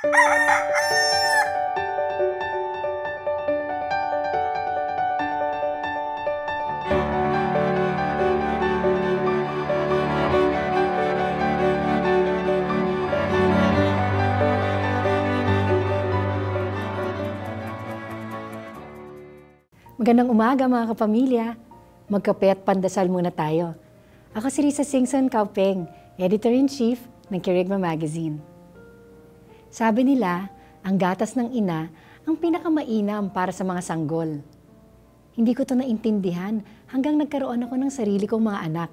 Magandang umaga mga kapamilya. Magkape at pandasal muna tayo. Ako si Risa Singson Kaupeng, Editor-in-Chief ng Kerygma Magazine. Sabi nila, ang gatas ng ina ang pinakamainam para sa mga sanggol. Hindi ko ito naintindihan hanggang nagkaroon ako ng sarili kong mga anak.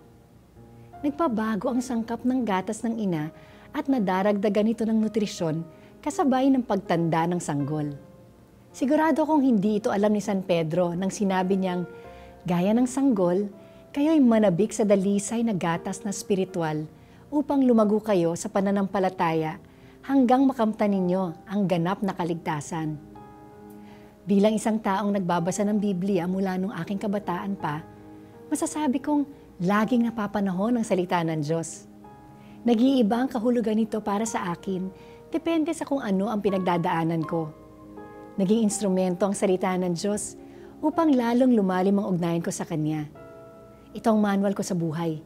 Nagpabago ang sangkap ng gatas ng ina at nadaragdagan ito ng nutrisyon kasabay ng pagtanda ng sanggol. Sigurado kong hindi ito alam ni San Pedro nang sinabi niyang, gaya ng sanggol, kayo'y manabik sa dalisay na gatas na spiritual upang lumago kayo sa pananampalataya hanggang makamtan ninyo ang ganap na kaligtasan. Bilang isang taong nagbabasa ng Biblia mula nung aking kabataan pa, masasabi kong laging napapanahon ang salita ng Diyos. Nag-iiba ang kahulugan nito para sa akin, depende sa kung ano ang pinagdadaanan ko. Naging instrumento ang salita ng Diyos upang lalong lumalim ang ugnayan ko sa Kanya. Ito ang manual ko sa buhay.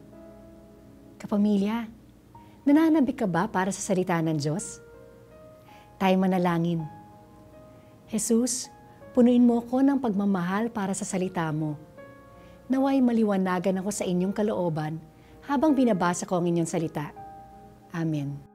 Kapamilya, nananabik ka ba para sa salita ng Diyos? Tayo manalangin. Jesus, punuin mo ko ng pagmamahal para sa salita mo. Naway maliwanagan ako sa inyong kalooban habang binabasa ko ang inyong salita. Amen.